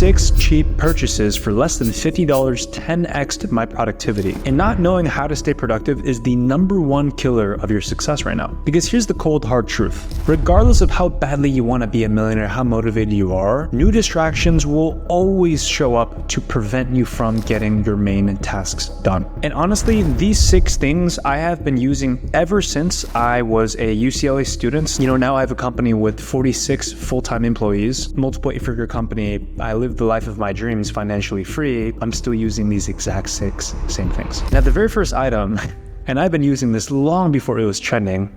6 cheap purchases for less than $50 10x'd my productivity. And not knowing how to stay productive is the #1 killer of your success right now. Because here's the cold hard truth. Regardless of how badly you want to be a millionaire, how motivated you are, new distractions will always show up to prevent you from getting your main tasks done. And honestly, these 6 things I have been using ever since I was a UCLA student. You know, now I have a company with 46 full-time employees, multiple 8-figure company. I live the life of my dreams financially free. I'm still using these exact 6 same things. Now, the very first item, and I've been using this long before it was trending,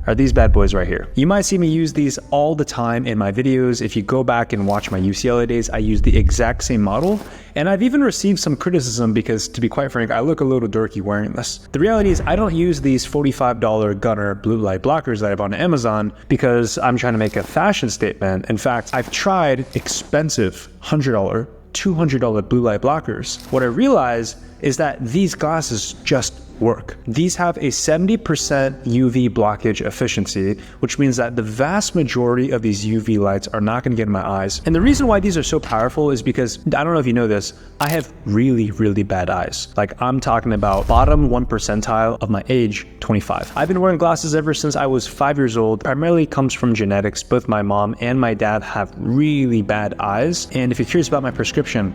are these bad boys right here. You might see me use these all the time in my videos. If you go back and watch my UCLA days, I use the exact same model. And I've even received some criticism because, to be quite frank, I look a little dorky wearing this. The reality is I don't use these $45 Gunner blue light blockers that I bought on Amazon because I'm trying to make a fashion statement. In fact, I've tried expensive $100, $200 blue light blockers. What I realized is that these glasses just work. These have a 70% UV blockage efficiency, which means that the vast majority of these UV lights are not going to get in my eyes. And the reason why these are so powerful is because, I don't know if you know this, I have really, really bad eyes. Like, I'm talking about bottom 1 percentile of my age, 25. I've been wearing glasses ever since I was 5 years old. Primarily comes from genetics. Both my mom and my dad have really bad eyes. And if you're curious about my prescription,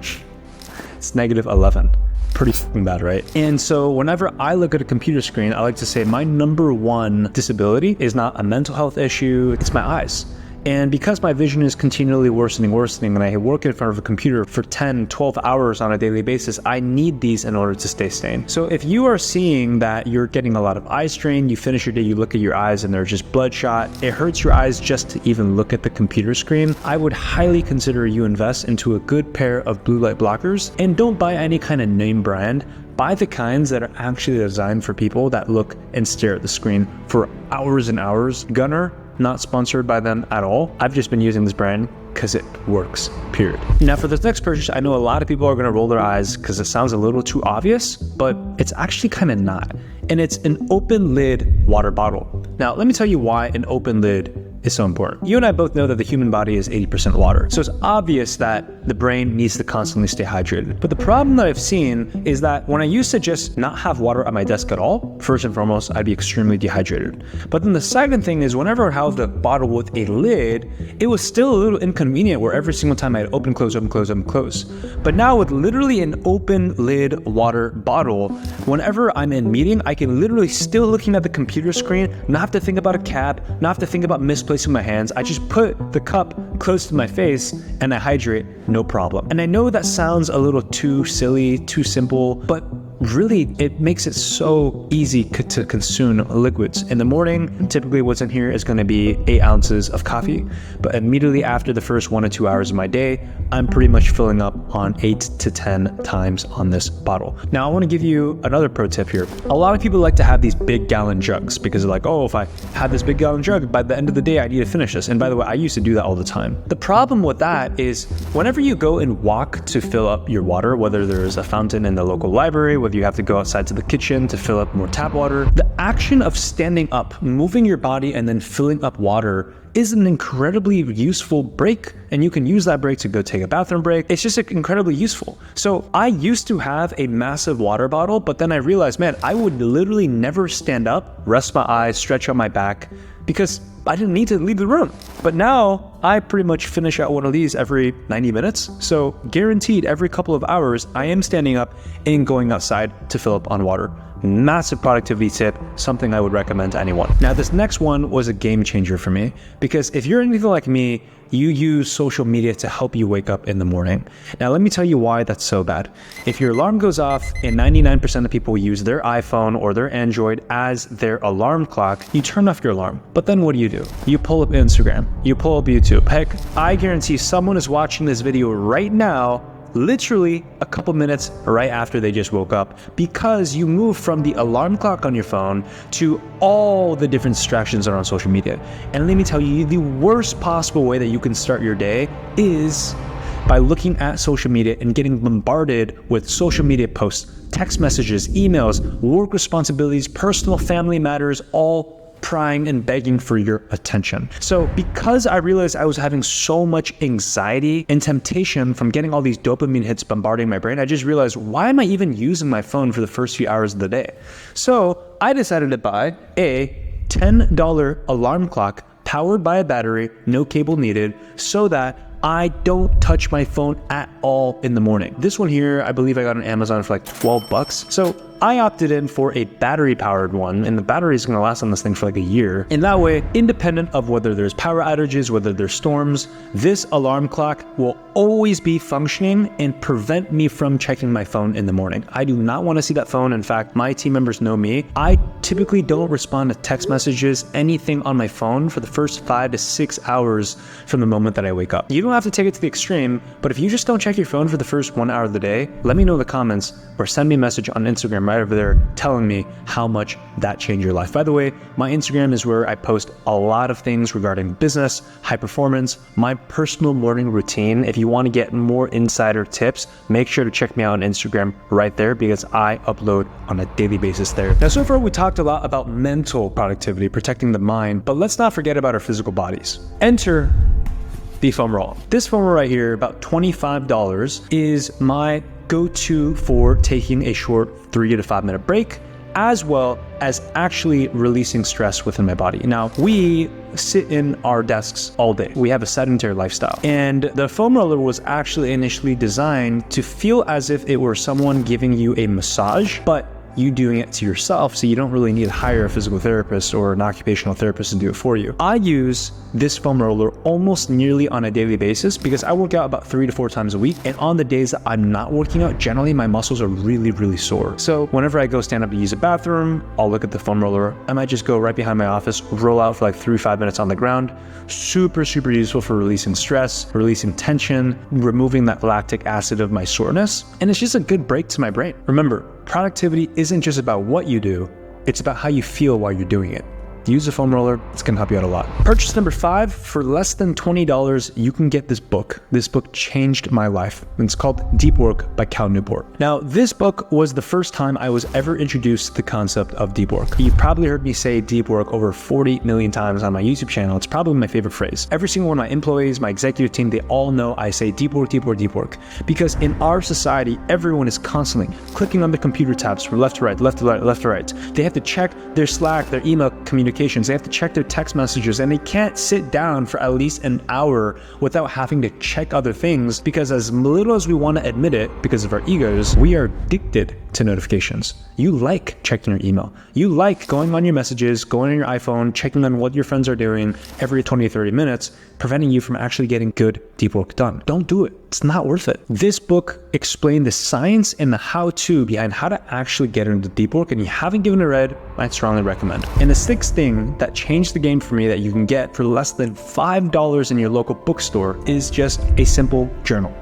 it's -11. Pretty fucking bad, right? And so whenever I look at a computer screen, I like to say my #1 disability is not a mental health issue, it's my eyes. And because my vision is continually worsening, and I work in front of a computer for 10, 12 hours on a daily basis, I need these in order to stay sane. So if you are seeing that you're getting a lot of eye strain, you finish your day, you look at your eyes and they're just bloodshot, it hurts your eyes just to even look at the computer screen, I would highly consider you invest into a good pair of blue light blockers. And don't buy any kind of name brand. Buy the kinds that are actually designed for people that look and stare at the screen for hours and hours. Gunner, not sponsored by them at all. I've just been using this brand because it works, period. Now for this next purchase, I know a lot of people are gonna roll their eyes because it sounds a little too obvious, but it's actually kind of not. And it's an open lid water bottle. Now, let me tell you why an open lid is so important. You and I both know that the human body is 80% water. So it's obvious that the brain needs to constantly stay hydrated. But the problem that I've seen is that when I used to just not have water at my desk at all, first and foremost, I'd be extremely dehydrated. But then the second thing is whenever I held a bottle with a lid, it was still a little inconvenient where every single time I'd open, close, open, close, open, close. But now with literally an open lid water bottle, whenever I'm in meeting, I can literally still looking at the computer screen, not have to think about a cap, not have to think about misplacing my hands. I just put the cup close to my face and I hydrate, no problem. And I know that sounds a little too silly, too simple, but really it makes it so easy to consume liquids. In the morning, typically what's in here is going to be 8 ounces of coffee, but immediately after the first 1 to 2 hours of my day, I'm pretty much filling up on 8 to 10 times on this bottle. Now I want to give you another pro tip here. A lot of people like to have these big gallon jugs because they're like, oh, if I have this big gallon jug, by the end of the day, I need to finish this. And by the way, I used to do that all the time. The problem with that is whenever you go and walk to fill up your water, whether there's a fountain in the local library, whether you have to go outside to the kitchen to fill up more tap water, the action of standing up, moving your body, and then filling up water is an incredibly useful break, and you can use that break to go take a bathroom break. It's just incredibly useful. So I used to have a massive water bottle, but then I realized, man, I would literally never stand up, rest my eyes, stretch out my back, because I didn't need to leave the room. But now I pretty much finish out one of these every 90 minutes. So guaranteed every couple of hours, I am standing up and going outside to fill up on water. Massive productivity tip, something I would recommend to anyone. Now this next one was a game changer for me because if you're anything like me, you use social media to help you wake up in the morning. Now let me tell you why that's so bad. If your alarm goes off and 99% of people use their iPhone or their Android as their alarm clock, you turn off your alarm. But then what do? You pull up Instagram, you pull up YouTube. Heck, I guarantee someone is watching this video right now literally a couple minutes right after they just woke up because you move from the alarm clock on your phone to all the different distractions that are on social media. And let me tell you, the worst possible way that you can start your day is by looking at social media and getting bombarded with social media posts, text messages, emails, work responsibilities, personal family matters, all prying and begging for your attention. So because I realized I was having so much anxiety and temptation from getting all these dopamine hits bombarding my brain, I just realized, why am I even using my phone for the first few hours of the day? So I decided to buy a $10 alarm clock powered by a battery, no cable needed, so that I don't touch my phone at all in the morning. This one here, I believe I got on Amazon for like $12. So I opted in for a battery powered one, and the battery is gonna last on this thing for like a year. And that way, independent of whether there's power outages, whether there's storms, this alarm clock will always be functioning and prevent me from checking my phone in the morning. I do not wanna see that phone. In fact, my team members know me. I typically don't respond to text messages, anything on my phone for the first 5 to 6 hours from the moment that I wake up. You don't have to take it to the extreme, but if you just don't check your phone for the first 1 hour of the day, let me know in the comments or send me a message on Instagram right over there telling me how much that changed your life. By the way, my Instagram is where I post a lot of things regarding business, high performance, my personal morning routine. If you want to get more insider tips, make sure to check me out on Instagram right there, because I upload on a daily basis there. Now, so far we talked a lot about mental productivity, protecting the mind, but let's not forget about our physical bodies. Enter the foam roller. This foam roller right here, about $25, is my go-to for taking a short 3 to 5 minute break, as well as actually releasing stress within my body. Now, we sit in our desks all day. We have a sedentary lifestyle. And the foam roller was actually initially designed to feel as if it were someone giving you a massage, but you doing it to yourself, so you don't really need to hire a physical therapist or an occupational therapist to do it for you. I use this foam roller almost nearly on a daily basis because I work out about 3 to 4 times a week, and on the days that I'm not working out, generally my muscles are really sore. So whenever I go stand up to use a bathroom, I'll look at the foam roller. I might just go right behind my office, roll out for like 3 to 5 minutes on the ground. Super useful for releasing stress, releasing tension, removing that lactic acid of my soreness, and it's just a good break to my brain. Remember, productivity isn't just about what you do, it's about how you feel while you're doing it. Use a foam roller, it's gonna help you out a lot. Purchase number 5, for less than $20, you can get this book. This book changed my life. It's called Deep Work by Cal Newport. Now, this book was the first time I was ever introduced to the concept of deep work. You've probably heard me say deep work over 40 million times on my YouTube channel. It's probably my favorite phrase. Every single one of my employees, my executive team, they all know I say deep work, deep work, deep work. Because in our society, everyone is constantly clicking on the computer tabs from left to right, left to right, left to right. They have to check their Slack, their email communications. They have to check their text messages, and they can't sit down for at least an hour without having to check other things, because as little as we want to admit it, because of our egos, we are addicted to notifications. You like checking your email. You like going on your messages, going on your iPhone, checking on what your friends are doing every 20 or 30 minutes, preventing you from actually getting good deep work done. Don't do it. It's not worth it. This book explained the science and the how-to behind how to actually get into deep work, and you haven't given it a read, I'd strongly recommend. And the 6th thing that changed the game for me that you can get for less than $5 in your local bookstore is just a simple journal.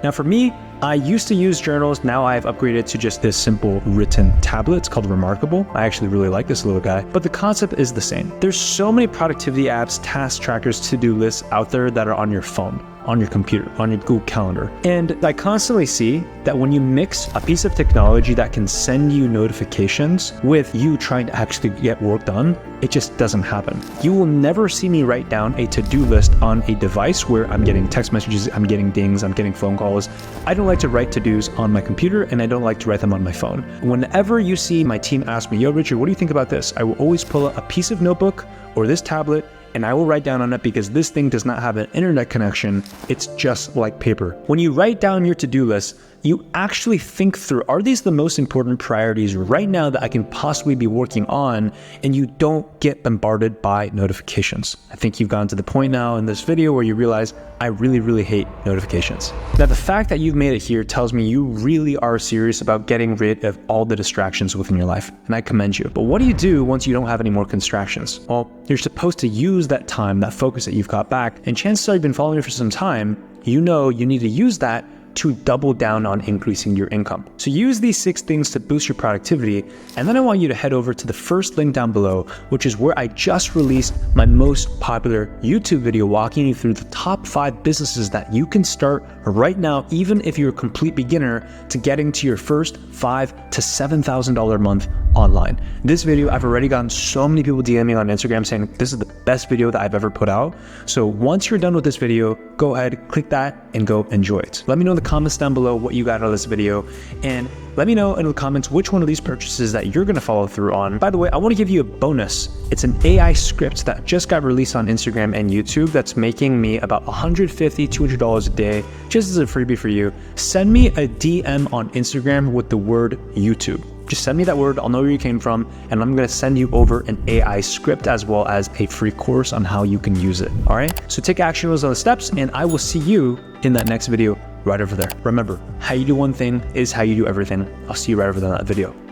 Now for me, I used to use journals. Now I've upgraded to just this simple written tablet. It's called Remarkable. I actually really like this little guy, but the concept is the same. There's so many productivity apps, task trackers, to-do lists out there that are on your phone, on your computer, on your Google Calendar. And I constantly see that when you mix a piece of technology that can send you notifications with you trying to actually get work done, it just doesn't happen. You will never see me write down a to-do list on a device where I'm getting text messages, I'm getting dings, I'm getting phone calls. I don't like to write to-dos on my computer, and I don't like to write them on my phone. Whenever you see my team ask me, yo, Richard, what do you think about this? I will always pull out a piece of notebook or this tablet, and I will write down on it, because this thing does not have an internet connection. It's just like paper. When you write down your to-do list, you actually think through, are these the most important priorities right now that I can possibly be working on? And you don't get bombarded by notifications. I think you've gotten to the point now in this video where you realize I really hate notifications. Now, the fact that you've made it here tells me you really are serious about getting rid of all the distractions within your life, and I commend you. But what do you do once you don't have any more distractions? Well, you're supposed to use that time, that focus that you've got back, and chances are you've been following me for some time, you know you need to use that to double down on increasing your income. So use these 6 things to boost your productivity, and then I want you to head over to the first link down below, which is where I just released my most popular YouTube video walking you through the top 5 businesses that you can start right now, even if you're a complete beginner, to getting to your first $5,000 to $7,000 a month online. This video, I've already gotten so many people DMing on Instagram saying this is the best video that I've ever put out. So once you're done with this video, go ahead, click that and go enjoy it. Let me know in the comments down below what you got out of this video, and let me know in the comments which one of these purchases that you're gonna follow through on. By the way, I wanna give you a bonus. It's an AI script that just got released on Instagram and YouTube that's making me about $150, $200 a day, just as a freebie for you. Send me a DM on Instagram with the word YouTube. Just send me that word, I'll know where you came from, and I'm gonna send you over an AI script as well as a free course on how you can use it, all right? So take action on those steps, and I will see you in that next video right over there. Remember, how you do one thing is how you do everything. I'll see you right over there in that video.